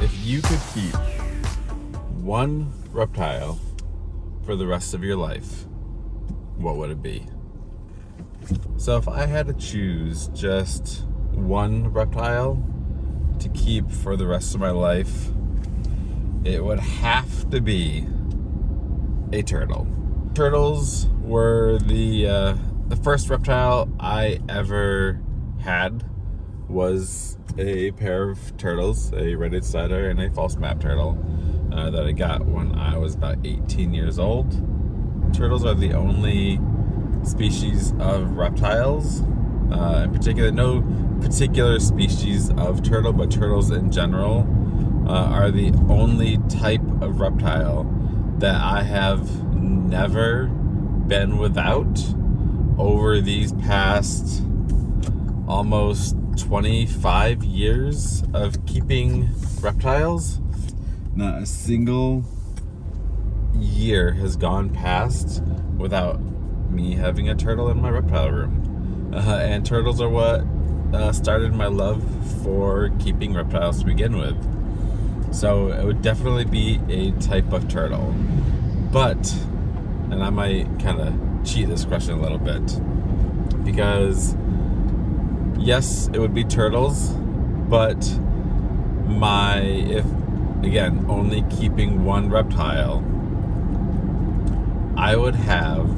If you could keep one reptile for the rest of your life, what would it be? So if I had to choose just one reptile to keep for the rest of my life, it would have to be a turtle. Turtles were the first reptile I ever had was a pair of turtles, a red-headed slider and a false map turtle that I got when I was about 18 years old. Turtles are the only species of reptiles, in particular, no particular species of turtle, but turtles in general are the only type of reptile that I have never been without over these past almost 25 years of keeping reptiles. Not a single year has gone past without me having a turtle in my reptile room. And turtles are what started my love for keeping reptiles to begin with. So it would definitely be a type of turtle. But, and I might kind of cheat this question a little bit, because yes, it would be turtles, but if, again, only keeping one reptile, I would have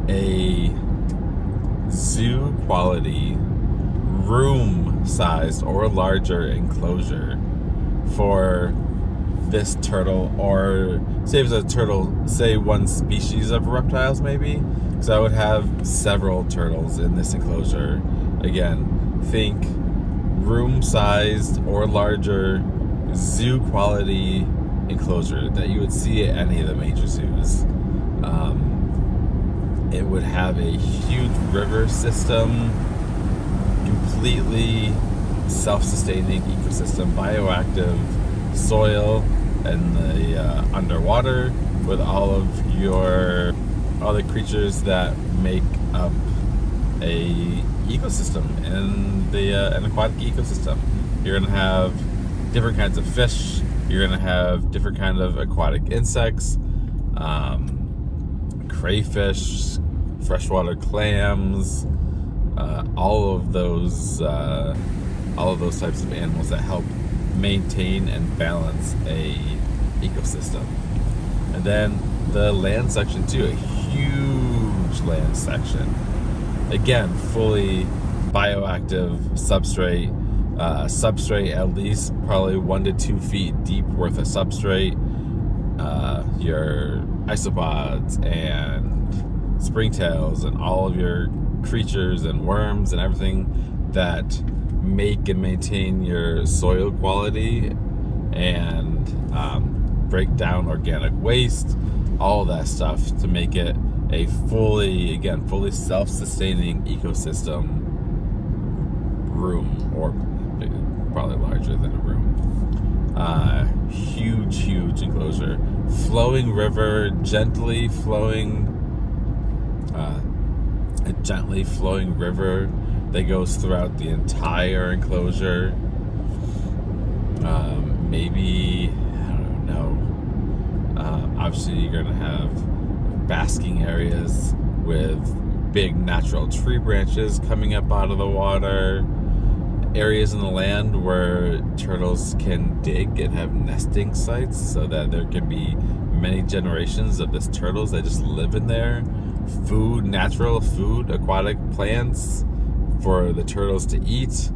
a zoo quality, room sized or larger enclosure for this turtle, or say if it's a turtle, say one species of reptiles maybe, because I would have several turtles in this enclosure. Again, think room-sized or larger zoo quality enclosure that you would see at any of the major zoos. It would have a huge river system, completely self-sustaining ecosystem, bioactive soil and the underwater, with all the creatures that make up a ecosystem and an aquatic ecosystem. You're gonna have different kinds of fish. You're gonna have different kinds of aquatic insects, crayfish, freshwater clams, all of those types of animals that help maintain and balance a ecosystem. And then the land section too, a huge land section. Again, fully bioactive substrate, at least probably 1 to 2 feet deep worth of substrate, your isopods and springtails and all of your creatures and worms and everything that make and maintain your soil quality and break down organic waste, all that stuff to make it a fully self-sustaining ecosystem room, or probably larger than a room. Huge enclosure. Flowing river, a gently flowing river that goes throughout the entire enclosure. Maybe, I don't know. Obviously, you're gonna have basking areas with big natural tree branches coming up out of the water. Areas in the land where turtles can dig and have nesting sites, so that there can be many generations of this turtles that just live in there. Food, natural food, aquatic plants for the turtles to eat.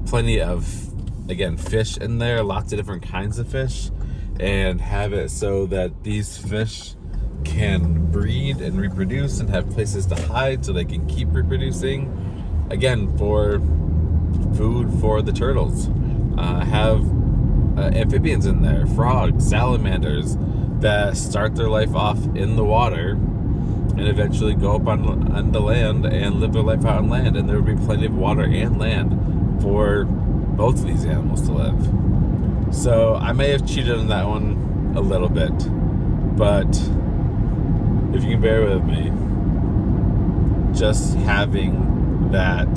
Plenty of, again, fish in there, lots of different kinds of fish, and have it so that these fish can breed and reproduce and have places to hide so they can keep reproducing. Again, for food for the turtles. Have amphibians in there, frogs, salamanders that start their life off in the water and eventually go up on the land and live their life out on land. And there would be plenty of water and land for both of these animals to live. So I may have cheated on that one a little bit, but if you can bear with me, just having that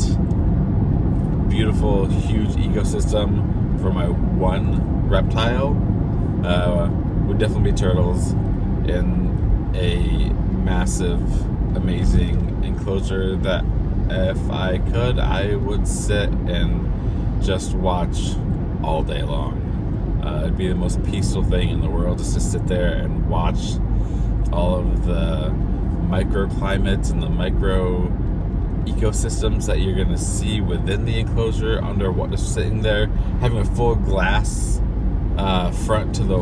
beautiful, huge ecosystem for my one reptile, would definitely be turtles in a massive, amazing enclosure that if I could, I would sit and just watch all day long. It'd be the most peaceful thing in the world, just to sit there and watch all of the microclimates and the micro ecosystems that you're going to see within the enclosure under what is sitting there, having a full glass front to the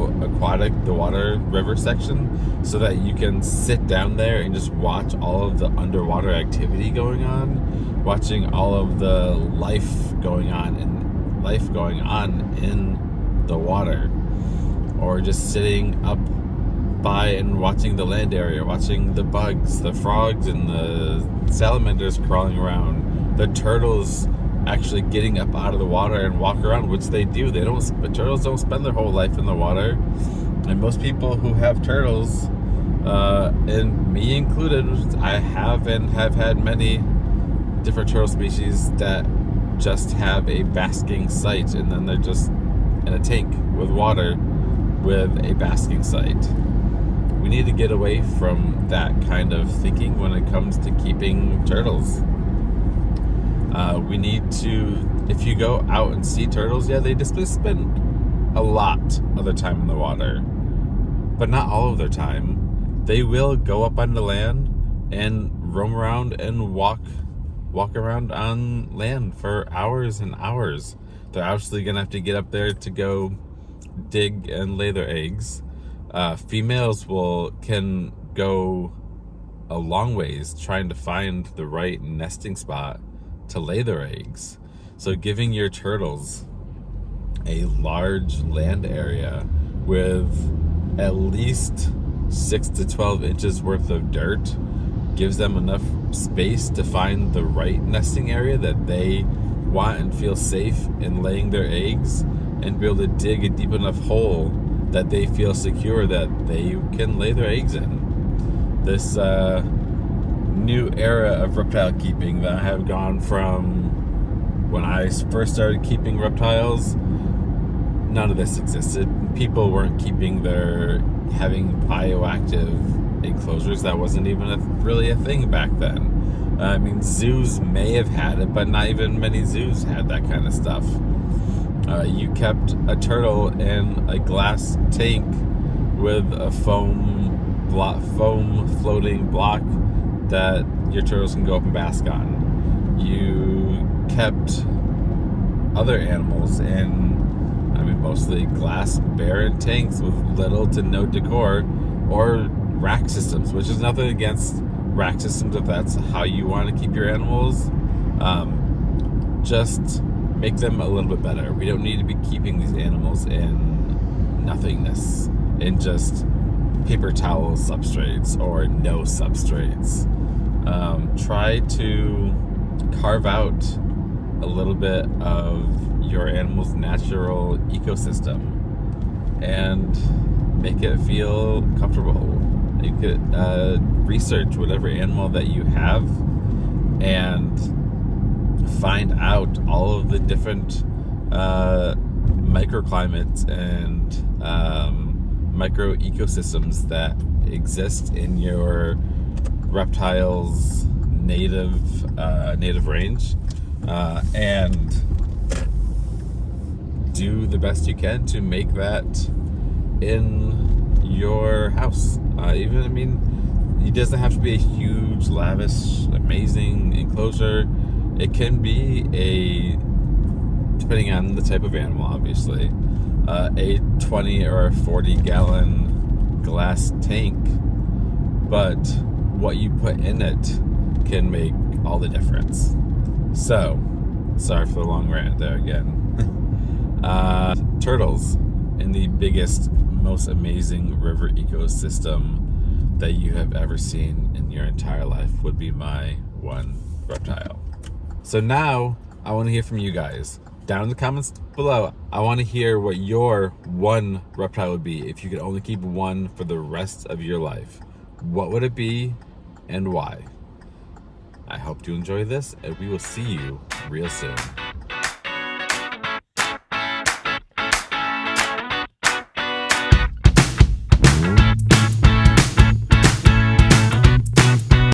water river section, so that you can sit down there and just watch all of the underwater activity going on, watching all of the life going on in the water, or just sitting up by and watching the land area, watching the bugs, the frogs, and the salamanders crawling around, the turtles actually getting up out of the water and walk around, which they do. Turtles don't spend their whole life in the water, and most people who have turtles, and me included, I have had many different turtle species that just have a basking site, and then they're just in a tank with water with a basking site. We need to get away from that kind of thinking when it comes to keeping turtles. We need to, if you go out and see turtles, yeah, they just spend a lot of their time in the water, but not all of their time. They will go up on the land and roam around and walk around on land for hours and hours. They're obviously gonna have to get up there to go dig and lay their eggs. Females can go a long ways trying to find the right nesting spot to lay their eggs. So giving your turtles a large land area with at least 6 to 12 inches worth of dirt gives them enough space to find the right nesting area that they want and feel safe in laying their eggs, and be able to dig a deep enough hole that they feel secure that they can lay their eggs in. This new era of reptile keeping that I have gone from when I first started keeping reptiles, none of this existed. People weren't having bioactive enclosures. That wasn't even really a thing back then. I mean, zoos may have had it, but not even many zoos had that kind of stuff. You kept a turtle in a glass tank with a foam floating block that your turtles can go up and bask on. You kept other animals in, mostly glass barren tanks with little to no decor, or rack systems, which is nothing against rack systems if that's how you want to keep your animals. Just make them a little bit better. We don't need to be keeping these animals in nothingness, in just paper towel substrates or no substrates. Try to carve out a little bit of your animal's natural ecosystem and make it feel comfortable. You could research whatever animal that you have and find out all of the different microclimates and micro ecosystems that exist in your reptile's native range, and do the best you can to make that in your house. It doesn't have to be a huge, lavish, amazing enclosure. It can be depending on the type of animal, obviously, a 20 or a 40 gallon glass tank, but what you put in it can make all the difference. So, sorry for the long rant there again. Turtles in the biggest, most amazing river ecosystem that you have ever seen in your entire life would be my one reptile. So now I want to hear from you guys down in the comments below. I want to hear what your one reptile would be if you could only keep one for the rest of your life. What would it be and why? I hope you enjoy this, and we will see you real soon.